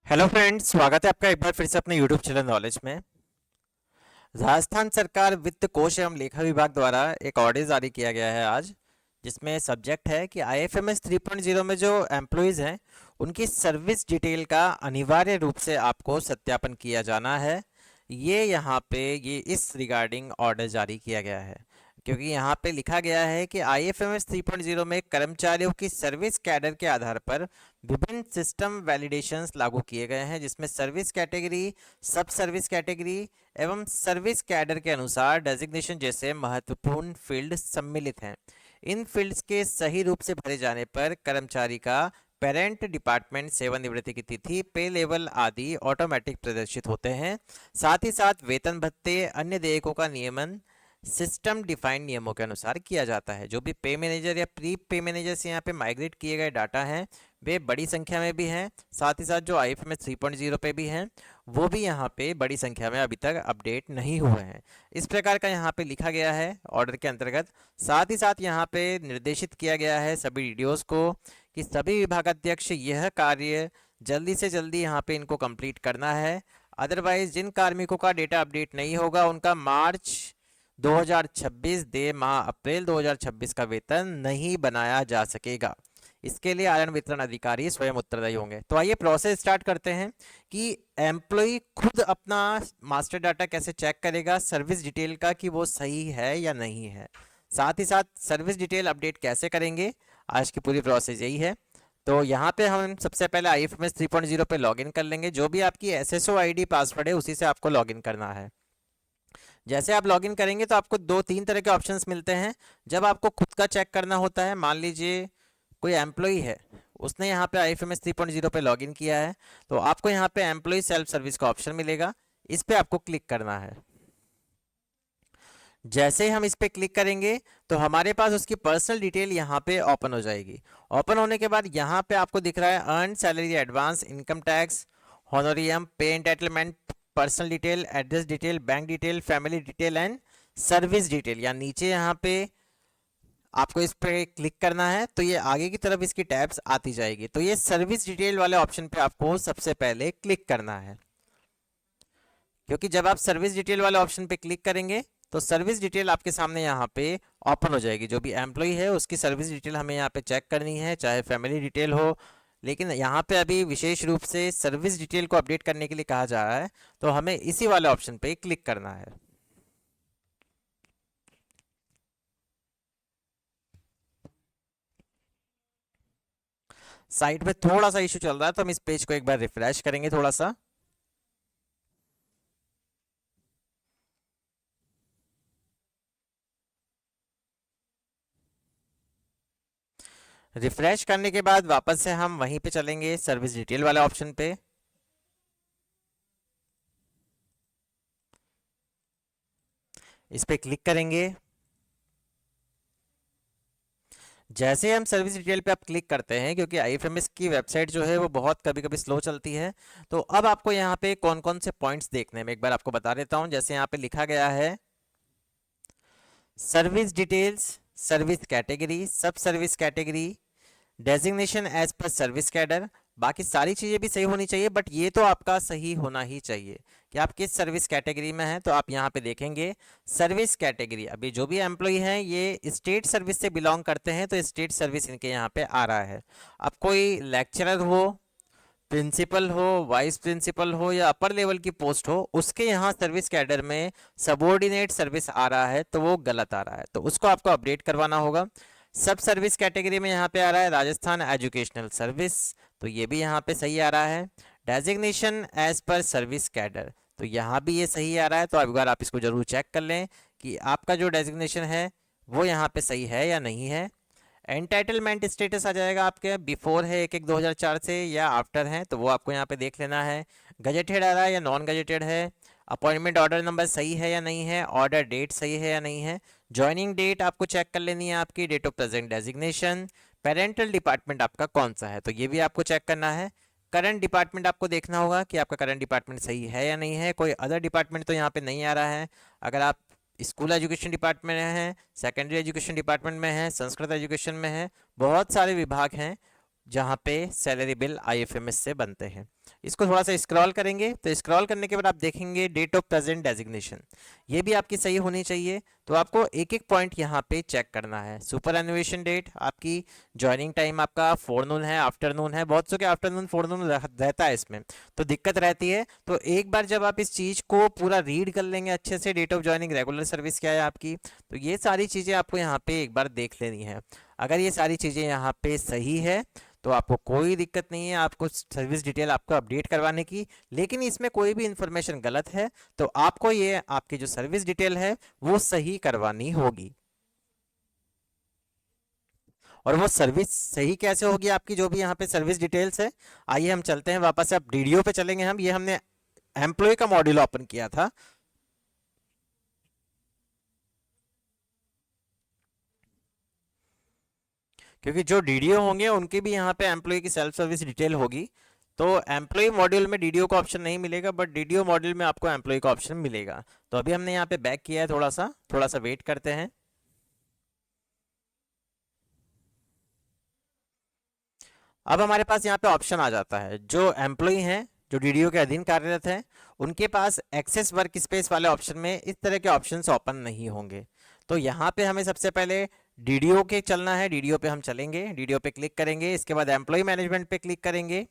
Hello friends, स्वागत है आपका एक बार फिर से अपने यूट्यूब चैनल नॉलेज में। राजस्थान सरकार वित्त कोष एवं लेखा विभाग द्वारा एक ऑर्डर जारी किया गया है आज, जिसमें सब्जेक्ट है कि आईएफएमएस 3.0 में जो एम्प्लॉयज़ हैं उनकी सर्विस डिटेल का अनिवार्य रूप से आपको सत्यापन किया जाना है। ये यहाँ पे ये इस रिगार्डिंग ऑर्डर जारी किया गया है, क्योंकि यहाँ पे लिखा गया है कि आईएफएमएस 3.0 में कर्मचारियों की सर्विस कैडर के आधार पर विभिन्न सिस्टम वैलिडेशंस लागू किए गए हैं, जिसमें service category, sub service category एवं सर्विस कैडर के अनुसार डेजिग्नेशन जैसे महत्वपूर्ण फील्ड सम्मिलित हैं। इन फील्ड्स के सही रूप से भरे जाने पर कर्मचारी का पेरेंट डिपार्टमेंट, सेवानिवृत्ति की तिथि, पे लेवल आदि ऑटोमेटिक प्रदर्शित होते हैं। साथ ही साथ वेतन भत्ते, अन्य देयकों का नियमन सिस्टम डिफाइंड नियमों के अनुसार किया जाता है। जो भी पे मैनेजर या प्री पे मैनेजर से यहाँ पे माइग्रेट किए गए डाटा हैं वे बड़ी संख्या में भी हैं। साथ ही साथ जो आईएफएमएस 3.0 पे भी हैं वो भी यहाँ पे बड़ी संख्या में अभी तक अपडेट नहीं हुए हैं। इस प्रकार का यहाँ पे लिखा गया है ऑर्डर के अंतर्गत। साथ ही साथ यहाँ पे निर्देशित किया गया है सभी डीडीओज को कि सभी विभागाध्यक्ष यह कार्य जल्दी से जल्दी यहाँ पे इनको कंप्लीट करना है। अदरवाइज जिन कार्मिकों का डेटा अपडेट नहीं होगा उनका मार्च 2026 दे माह अप्रैल 2026 का वेतन नहीं बनाया जा सकेगा। इसके लिए आयन वितरण अधिकारी स्वयं उत्तरदायी होंगे। तो आइए प्रोसेस स्टार्ट करते हैं कि एम्प्लॉय खुद अपना मास्टर डाटा कैसे चेक करेगा सर्विस डिटेल का कि वो सही है या नहीं है। साथ ही साथ सर्विस डिटेल अपडेट कैसे करेंगे, आज की पूरी प्रोसेस यही है। तो यहाँ पे हम सबसे पहले आईएफएमएस 3.0 पे लॉगिन कर लेंगे। जो भी आपकी एसएसओ आईडी पासवर्ड है उसी से आपको लॉगिन करना है। जैसे आप लॉगिन करेंगे तो आपको दो तीन तरह के ऑप्शंस मिलते हैं। जब आपको खुद का चेक करना होता है, मान लीजिए कोई एम्प्लॉई है, उसने यहाँ पे आईएफएमएस 3.0 पे लॉगिन किया है, तो आपको यहाँ पे एम्प्लॉई सेल्फ सर्विस का ऑप्शन मिलेगा। इस पे आपको क्लिक करना है। जैसे ही हम इस पे क्लिक करेंगे तो हमारे पास उसकी पर्सनल डिटेल यहाँ पे ओपन हो जाएगी। ओपन होने के बाद यहाँ पे आपको दिख रहा है earn salary, advance, income tax, honorarium, pay entitlement, personal detail, address detail, bank detail, family detail and service detail. या नीचे यहाँ पे आपको इस पे क्लिक करना है तो ये आगे की तरफ इसकी टैब्स आती जाएगी। तो ये सर्विस डिटेल वाले ऑप्शन पे आपको सबसे पहले क्लिक करना है, क्योंकि जब आप सर्विस डिटेल वाले ऑप्शन पे क्लिक करेंगे तो सर्विस डिटेल आपके सामने यहाँ पे ओपन हो जाएगी। जो भी एम्प्लॉय है उसकी सर्विस डिटेल हमें यहाँ पे चेक करनी है, चाहे फैमिली डिटेल हो। लेकिन यहाँ पे अभी विशेष रूप से सर्विस डिटेल को अपडेट करने के लिए कहा जा रहा है, तो हमें इसी वाले ऑप्शन पे क्लिक करना है। साइट में थोड़ा सा इशू चल रहा है तो हम इस पेज को एक बार रिफ्रेश करेंगे थोड़ा सा। रिफ्रेश करने के बाद वापस से हम वहीं पे चलेंगे सर्विस डिटेल वाले ऑप्शन पे। इस पे क्लिक करेंगे। जैसे हम सर्विस डिटेल पे आप क्लिक करते हैं, क्योंकि आईएफएमएस की वेबसाइट जो है वो बहुत कभी कभी स्लो चलती है, तो अब आपको यहाँ पे कौन कौन से पॉइंट्स देखने में एक बार आपको बता देता हूँ। जैसे यहाँ पे लिखा गया है service details, service category, sub service category, designation as per service cadre. बाकी सारी चीज़ें भी सही होनी चाहिए, बट ये तो आपका सही होना ही चाहिए कि आप किस सर्विस कैटेगरी में हैं। तो आप यहाँ पे देखेंगे सर्विस कैटेगरी, अभी जो भी एम्प्लॉय हैं ये स्टेट सर्विस से बिलोंग करते हैं तो स्टेट सर्विस इनके यहाँ पे आ रहा है। अब कोई लेक्चरर हो, प्रिंसिपल हो, वाइस प्रिंसिपल हो या अपर लेवल की पोस्ट हो, उसके यहाँ सर्विस कैडर में सबॉर्डिनेट सर्विस आ रहा है तो वो गलत आ रहा है, तो उसको आपको अपडेट करवाना होगा। सब सर्विस कैटेगरी में यहाँ पे आ रहा है राजस्थान एजुकेशनल सर्विस, तो ये भी यहाँ पे सही आ रहा है। Designation as per service cadre, तो यहाँ भी ये सही आ रहा है। तो एक बार आप इसको जरूर चेक कर लें कि आपका जो डेजिग्नेशन है वो यहाँ पे सही है या नहीं है। एंटाइटलमेंट स्टेटस आ जाएगा आपके, बिफोर है 1/1/2004 से या आफ्टर है, तो वो आपको यहाँ पे देख लेना है। गजेटेड आ रहा है या नॉन गजेटेड है। अपॉइंटमेंट ऑर्डर नंबर सही है या नहीं है। ऑर्डर डेट सही है या नहीं है। ज्वाइनिंग डेट आपको चेक कर लेनी है आपकी। Date of present designation. Parental department आपका कौन सा है, तो ये भी आपको चेक करना है। करंट डिपार्टमेंट आपको देखना होगा कि आपका करंट डिपार्टमेंट सही है या नहीं है। कोई अदर डिपार्टमेंट तो यहाँ पे नहीं आ रहा है। अगर आप स्कूल एजुकेशन डिपार्टमेंट में है, सेकेंडरी एजुकेशन डिपार्टमेंट में है, संस्कृत एजुकेशन में है, बहुत सारे विभाग हैं, जहाँ पे सैलरी बिल आईएफएमएस से बनते हैं। इसको थोड़ा सा स्क्रॉल करेंगे तो स्क्रॉल करने के बाद आप देखेंगे डेट ऑफ प्रेजेंट डेजिग्नेशन, ये भी आपकी सही होनी चाहिए। तो आपको एक एक पॉइंट यहाँ पे चेक करना है। सुपर एनुएशन डेट, आपकी ज्वाइनिंग टाइम आपका फोरनून है, आफ्टरनून है, बहुत सौ के आफ्टरनून फोरनून रहता है इसमें, तो दिक्कत रहती है। तो एक बार जब आप इस चीज़ को पूरा रीड कर लेंगे अच्छे से, date of joining, regular service क्या है आपकी, तो ये सारी चीज़ें आपको यहाँ पे एक बार देख लेनी है। अगर ये सारी चीज़ें यहाँ पे सही है तो आपको कोई दिक्कत नहीं है आपको सर्विस डिटेल आपको अपडेट करवाने की। लेकिन इसमें कोई भी इंफॉर्मेशन गलत है तो आपको ये आपकी जो सर्विस डिटेल है वो सही करवानी होगी। और वो सर्विस सही कैसे होगी आपकी, जो भी यहाँ पे सर्विस डिटेल्स है, आइए हम चलते हैं वापस से, अब वीडियो पे चलेंगे हम। ये हमने एम्प्लॉय का मॉड्यूल ओपन किया था। क्योंकि जो डीडीओ होंगे उनकी भी यहाँ पे एम्प्लॉय की सेल्फ सर्विस डिटेल होगी। तो एम्प्लॉय मॉड्यूल में डीडीओ का ऑप्शन नहीं मिलेगा, बट डीडीओ मॉड्यूल में आपको एम्प्लॉय का ऑप्शन मिलेगा। तो अभी हमने यहाँ पे बैक किया है, थोड़ा सा वेट करते हैं। अब हमारे पास यहाँ पे ऑप्शन आ जाता है, जो एम्प्लॉय हैं जो डीडीओ के अधीन कार्यरत हैं उनके पास एक्सेस वर्क स्पेस वाले ऑप्शन में इस तरह के ऑप्शंस ओपन नहीं होंगे। तो यहाँ पे हमें सबसे पहले डीडीओ के चलना है, डीडीओ पे हम चलेंगे, डीडीओ पे क्लिक करेंगे, इसके बाद एम्प्लॉय मैनेजमेंट पे क्लिक करेंगे।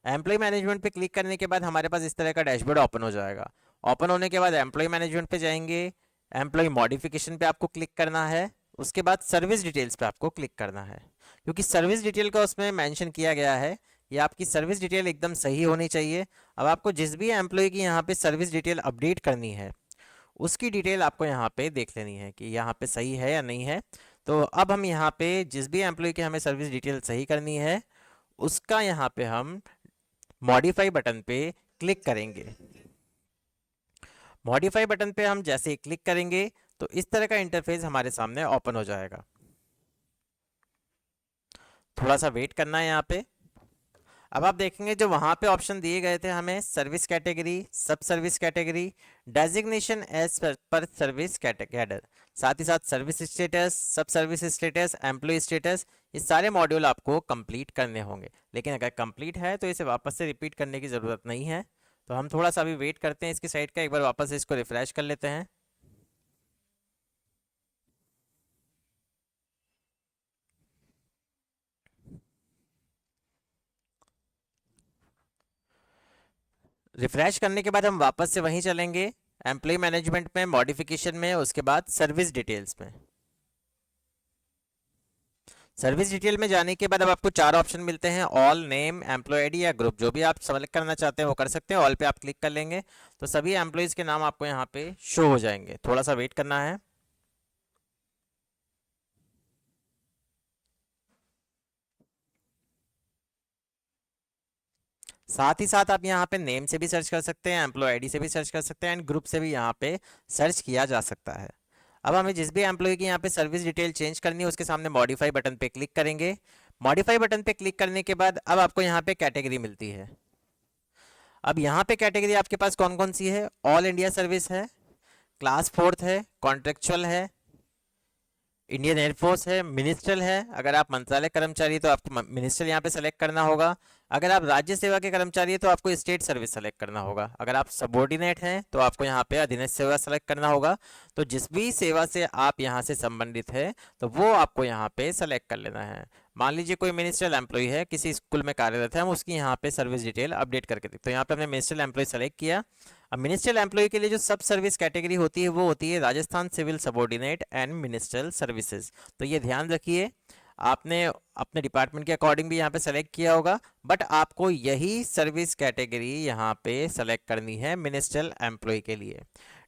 एम्प्लॉय मैनेजमेंट पे क्लिक करने के बाद हमारे पास इस तरह का डैशबोर्ड ओपन हो जाएगा। ओपन होने के बाद एम्प्लॉय मैनेजमेंट पे जाएंगे, एम्प्लॉय मॉडिफिकेशन पे आपको क्लिक करना है, उसके बाद सर्विस डिटेल्स पे आपको क्लिक करना है। क्योंकि सर्विस डिटेल का उसमें मेंशन किया गया है, ये आपकी सर्विस डिटेल एकदम सही होनी चाहिए। अब आपको जिस भी एम्प्लॉय की यहाँ पे सर्विस डिटेल अपडेट करनी है उसकी डिटेल आपको यहाँ पे देख लेनी है कि यहाँ पे सही है या नहीं है। तो अब हम यहाँ पे जिस भी एम्प्लॉय की हमें सर्विस डिटेल सही करनी है उसका यहाँ पे हम मॉडिफाई बटन पे क्लिक करेंगे। मॉडिफाई बटन पे हम जैसे ही क्लिक करेंगे तो इस तरह का इंटरफेस हमारे सामने ओपन हो जाएगा। थोड़ा सा वेट करना है यहाँ पे। अब आप देखेंगे जो वहाँ पे ऑप्शन दिए गए थे हमें, service category, sub service category, designation as per service category, साथ ही साथ service status, sub service status, employee status, ये सारे मॉड्यूल आपको कंप्लीट करने होंगे। लेकिन अगर कंप्लीट है तो इसे वापस से रिपीट करने की ज़रूरत नहीं है। तो हम थोड़ा सा अभी वेट करते हैं इसकी साइड का, एक बार वापस से इसको रिफ्रेश कर लेते हैं। रिफ्रेश करने के बाद हम वापस से वहीं चलेंगे, एम्प्लॉय मैनेजमेंट में, मॉडिफिकेशन में, उसके बाद सर्विस डिटेल्स में। सर्विस डिटेल में जाने के बाद अब आपको चार ऑप्शन मिलते हैं, ऑल, नेम, एम्प्लॉय आईडी या ग्रुप, जो भी आप सेलेक्ट करना चाहते हैं वो कर सकते हैं। ऑल पे आप क्लिक कर लेंगे तो सभी एम्प्लॉयज़ के नाम आपको यहाँ पे शो हो जाएंगे। थोड़ा सा वेट करना है। साथ ही साथ आप यहाँ पे नेम से भी सर्च कर सकते हैं, एम्प्लॉय आईडी से भी सर्च कर सकते हैं, एंड ग्रुप से भी यहाँ पे सर्च किया जा सकता है। अब हमें जिस भी एम्प्लॉय की यहाँ पे सर्विस डिटेल चेंज करनी है उसके सामने मॉडिफाई बटन पे क्लिक करेंगे। मॉडिफाई बटन पे क्लिक करने के बाद अब आपको यहाँ पे कैटेगरी मिलती है। अब यहाँ पे कैटेगरी आपके पास कौन कौन सी है, ऑल इंडिया सर्विस है, क्लास फोर्थ है, कॉन्ट्रेक्चुअल है, इंडियन एयरफोर्स है, मिनिस्ट्रल है। अगर आप मंत्रालय कर्मचारी तो आपको मिनिस्ट्रल यहाँ पे सेलेक्ट करना होगा। अगर आप राज्य सेवा के कर्मचारी हैं तो आपको स्टेट सर्विस सेलेक्ट करना होगा। अगर आप सबॉर्डिनेट हैं तो आपको यहाँ पे अधीनस्थ सेवा सेलेक्ट करना होगा। तो जिस भी सेवा से आप यहाँ से संबंधित है तो वो आपको यहाँ पे सेलेक्ट कर लेना है। मान लीजिए कोई मिनिस्ट्रियल एम्प्लॉय है, किसी स्कूल में कार्यरत है, हम उसकी यहाँ पे सर्विस डिटेल अपडेट करके देखते हैं। तो यहाँ पे हमने मिनिस्ट्रियल एम्प्लॉय सेलेक्ट किया। अब मिनिस्ट्रियल एम्प्लॉय के लिए जो सब सर्विस कैटेगरी होती है वो होती है Rajasthan civil subordinate and ministerial services. तो ये ध्यान रखिए, आपने अपने डिपार्टमेंट के अकॉर्डिंग भी यहाँ पे सेलेक्ट किया होगा, बट आपको यही सर्विस कैटेगरी यहाँ पे सेलेक्ट करनी है मिनिस्ट्रियल एम्प्लॉय के लिए।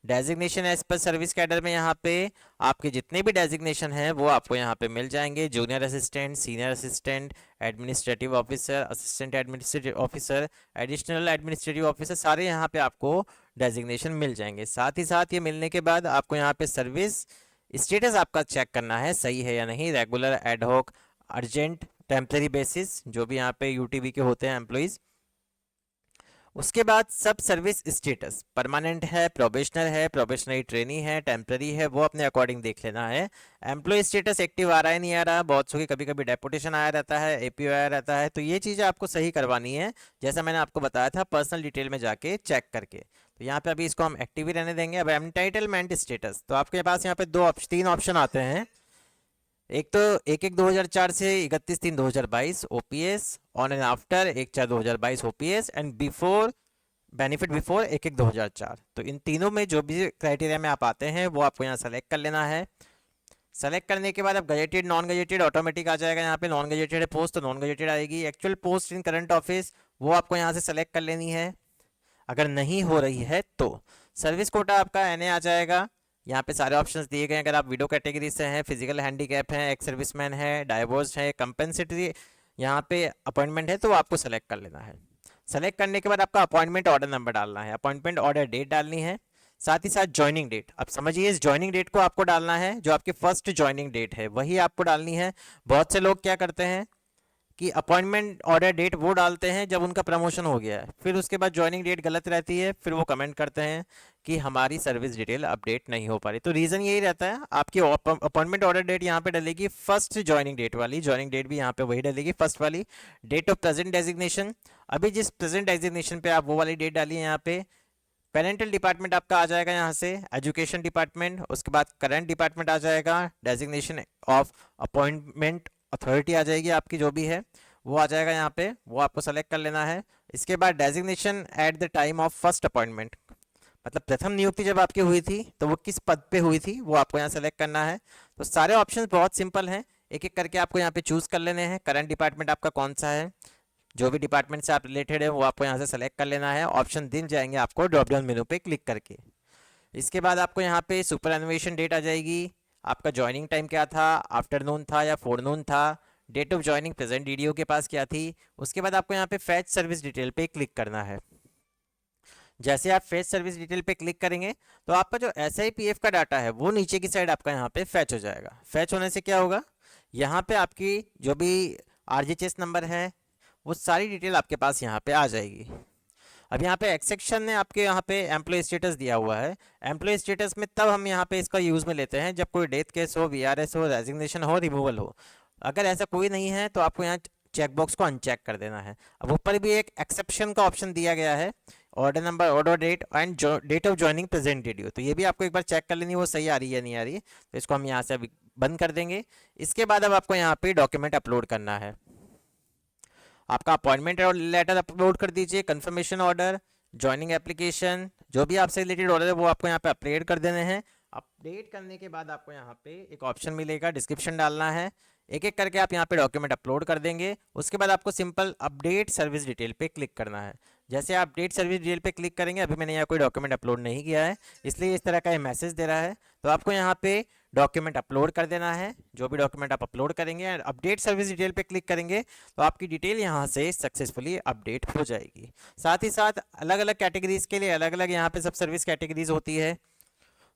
Designation as per service cadre में यहाँ पे आपके जितने भी डेजिग्नेशन हैं वो आपको यहाँ पे मिल जाएंगे, junior assistant, senior assistant, administrative officer, assistant administrative officer, additional administrative officer, सारे यहाँ पे आपको डेजिग्नेशन मिल जाएंगे। साथ ही साथ ये मिलने के बाद आपको यहाँ पे सर्विस स्टेटस आपका चेक करना है सही है या नहीं, regular, ad hoc, urgent, temporary basis, जो भी यहाँ पे यूटीबी के होते हैं एम्प्लॉयज़ उसके बाद सब सर्विस स्टेटस परमानेंट है, प्रोबेशनर है, प्रोबेशनरी ट्रेनी है, टेम्पररी है, वो अपने अकॉर्डिंग देख लेना है। एम्प्लॉय स्टेटस एक्टिव आ रहा है नहीं आ रहा, बहुत सौ की कभी कभी डेपुटेशन आया रहता है, एपीओ आया रहता है, तो ये चीज़ें आपको सही करवानी है, जैसा मैंने आपको बताया था पर्सनल डिटेल में जाके चेक करके। तो यहाँ पे अभी इसको हम एक्टिव ही रहने देंगे। अब एंटाइटलमेंट स्टेटस, तो आपके पास यहाँ पे तीन ऑप्शन आते हैं। एक तो 1/1/2004 से 31/3/2022 OPS, on and after 1/4/2022 OPS, and before benefit before 1/1/2004। तो इन तीनों में जो भी क्राइटेरिया में आप आते हैं वो आपको यहाँ सेलेक्ट कर लेना है। सेलेक्ट करने के बाद अब गजेटेड नॉन गजेटेड ऑटोमेटिक आ जाएगा। यहाँ पे नॉन गजेटेड है पोस्ट तो नॉन गजेटेड आएगी। एक्चुअल पोस्ट इन करंट ऑफिस वो आपको यहाँ से सेलेक्ट कर लेनी है। अगर नहीं हो रही है तो सर्विस कोटा आपका एनए आ जाएगा। यहाँ पे सारे ऑप्शंस दिए गए हैं। अगर आप विडो कैटेगरी से हैं, फिजिकल हैंडीकैप हैं, एक्स सर्विसमैन है, डाइवोर्स है, कंपेंसेटरी यहाँ पे अपॉइंटमेंट है, तो आपको सेलेक्ट कर लेना है। सेलेक्ट करने के बाद आपका अपॉइंटमेंट ऑर्डर नंबर डालना है, अपॉइंटमेंट ऑर्डर डेट डालनी है, साथ ही साथ ज्वाइनिंग डेट। अब समझिए इस ज्वाइनिंग डेट को आपको डालना है, जो आपकी फर्स्ट ज्वाइनिंग डेट है वही आपको डालनी है। बहुत से लोग क्या करते हैं कि अपॉइंटमेंट ऑर्डर डेट वो डालते हैं जब उनका प्रमोशन हो गया है, फिर उसके बाद ज्वाइनिंग डेट गलत रहती है, फिर वो कमेंट करते हैं कि हमारी सर्विस डिटेल अपडेट नहीं हो पा रही। तो रीज़न यही रहता है, आपकी अपॉइंटमेंट ऑर्डर डेट यहाँ पे डलेगी फर्स्ट ज्वाइनिंग डेट वाली, ज्वाइनिंग डेट भी यहाँ पे वही डलेगी फर्स्ट वाली। डेट ऑफ प्रेजेंट डेजिग्नेशन, अभी जिस प्रेजेंट डेजिग्नेशन पे आप वो वाली डेट डाली है यहाँ पे। पेरेंटल डिपार्टमेंट आपका आ जाएगा यहाँ से एजुकेशन डिपार्टमेंट, उसके बाद करंट डिपार्टमेंट आ जाएगा, डेजिग्नेशन ऑफ अपॉइंटमेंट अथॉरिटी आ जाएगी आपकी जो भी है वो आ जाएगा यहाँ पे, वो आपको सेलेक्ट कर लेना है। इसके बाद designation at the time of first appointment, मतलब प्रथम नियुक्ति जब आपकी हुई थी तो वो किस पद पे हुई थी वो आपको यहाँ सेलेक्ट करना है। तो सारे ऑप्शंस बहुत सिंपल हैं, एक एक करके आपको यहाँ पे चूज कर लेने हैं। करंट डिपार्टमेंट आपका कौन सा है, जो भी डिपार्टमेंट से आप रिलेटेड है वो आपको यहाँ से सेलेक्ट कर लेना है। ऑप्शन दिन जाएंगे आपको ड्रॉप डाउन मेनू पे क्लिक करके। इसके बाद आपको यहाँ पे सुपर एनुएशन डेट आ जाएगी, आपका ज्वाइनिंग टाइम क्या था, आफ्टरनून था या फोरनून था, date of joining present DDO के पास क्या थी। उसके बाद आपको यहाँ पे फैच सर्विस डिटेल पे क्लिक करना है। जैसे आप फैच सर्विस डिटेल पे क्लिक करेंगे तो आपका जो SIPF का डाटा है वो नीचे की साइड आपका यहाँ पे फैच हो जाएगा। फैच होने से क्या होगा, यहाँ पे आपकी जो भी RGHS नंबर है वो सारी डिटेल आपके पास यहाँ पे आ जाएगी। अब यहाँ पे एक्सेक्शन ने आपके यहाँ पे एम्प्लॉय स्टेटस दिया हुआ है। एम्प्लॉय स्टेटस में तब हम यहाँ पे इसका यूज़ में लेते हैं जब कोई डेथ केस हो, VRS हो, रेजिग्नेशन हो, रिमूवल हो। अगर ऐसा कोई नहीं है तो आपको यहाँ चेकबॉक्स को अनचेक कर देना है। अब ऊपर भी एक एक्सेप्शन का ऑप्शन दिया गया है, order number, order date and date of joining present DDO, तो ये भी आपको एक बार चेक कर लेनी वो सही आ रही है या नहीं आ रही है। तो इसको हम यहाँ से अभी बंद कर देंगे। इसके बाद अब आपको यहाँ पे डॉक्यूमेंट अपलोड करना है। आपका अपॉइंटमेंट लेटर अपलोड कर दीजिए, कंफर्मेशन ऑर्डर, ज्वाइनिंग एप्लीकेशन, जो भी आपसे रिलेटेड ऑर्डर है वो आपको यहाँ पे अपडेट कर देने हैं। अपडेट करने के बाद आपको यहाँ पे एक ऑप्शन मिलेगा डिस्क्रिप्शन डालना है। एक एक करके आप यहाँ पे डॉक्यूमेंट अपलोड कर देंगे। उसके बाद आपको सिंपल अपडेट सर्विस डिटेल पे क्लिक करना है। जैसे आप अपडेट सर्विस डिटेल पे क्लिक करेंगे, अभी मैंने यहाँ कोई डॉक्यूमेंट अपलोड नहीं किया है इसलिए इस तरह का ये मैसेज दे रहा है, तो आपको यहाँ पे डॉक्यूमेंट अपलोड कर देना है। जो भी डॉक्यूमेंट आप अपलोड करेंगे एंड अपडेट सर्विस डिटेल पे क्लिक करेंगे तो आपकी डिटेल यहाँ से सक्सेसफुली अपडेट हो जाएगी। साथ ही साथ अलग अलग कैटेगरीज के लिए अलग अलग यहाँ पे सब सर्विस कैटेगरीज होती है,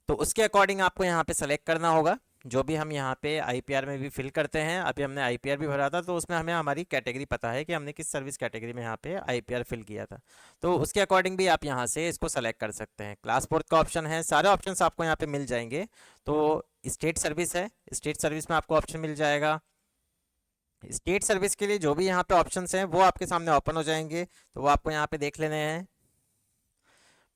तो उसके अकॉर्डिंग आपको यहाँ पे सेलेक्ट करना होगा। जो भी हम यहाँ पे IPR में भी फिल करते हैं, अभी हमने IPR भी भरा था तो उसमें हमें हमारी कैटेगरी पता है कि हमने किस सर्विस कैटेगरी में यहाँ पे IPR फिल किया था, तो उसके अकॉर्डिंग भी आप यहाँ से इसको सेलेक्ट कर सकते हैं। क्लास 4 का ऑप्शन है, सारे ऑप्शंस आपको यहाँ पे मिल जाएंगे। तो स्टेट सर्विस है, स्टेट सर्विस में आपको ऑप्शन मिल जाएगा। स्टेट सर्विस के लिए जो भी यहाँ पे ऑप्शंस हैं वो आपके सामने ओपन हो जाएंगे, तो वो आपको यहाँ पे देख लेने हैं।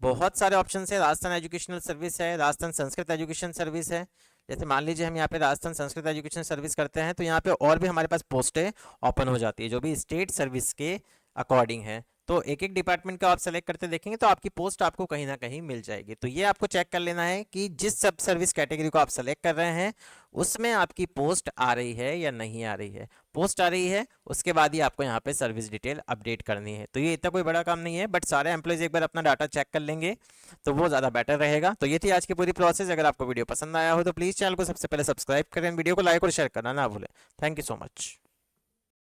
बहुत सारे ऑप्शन है, राजस्थान एजुकेशनल सर्विस है, राजस्थान संस्कृत एजुकेशन सर्विस है। जैसे मान लीजिए हम यहाँ पे राजस्थान संस्कृत एजुकेशन सर्विस करते हैं तो यहाँ पे और भी हमारे पास पोस्टें ओपन हो जाती है जो भी स्टेट सर्विस के अकॉर्डिंग है। तो एक एक डिपार्टमेंट का आप सेलेक्ट करते देखेंगे तो आपकी पोस्ट आपको कहीं ना कहीं मिल जाएगी। तो ये आपको चेक कर लेना है कि जिस सब सर्विस कैटेगरी को आप सेलेक्ट कर रहे हैं उसमें आपकी पोस्ट आ रही है या नहीं आ रही है। पोस्ट आ रही है उसके बाद ही आपको यहाँ पे सर्विस डिटेल अपडेट करनी है। तो ये इतना कोई बड़ा काम नहीं है, बट सारे एम्प्लॉयज एक बार अपना डाटा चेक कर लेंगे तो वो ज़्यादा बेटर रहेगा। तो ये थी आज की पूरी प्रोसेस। अगर आपको वीडियो पसंद आया हो तो प्लीज़ चैनल को सबसे पहले सब्सक्राइब करें, वीडियो को लाइक और शेयर करना ना भूलें। Thank you so much.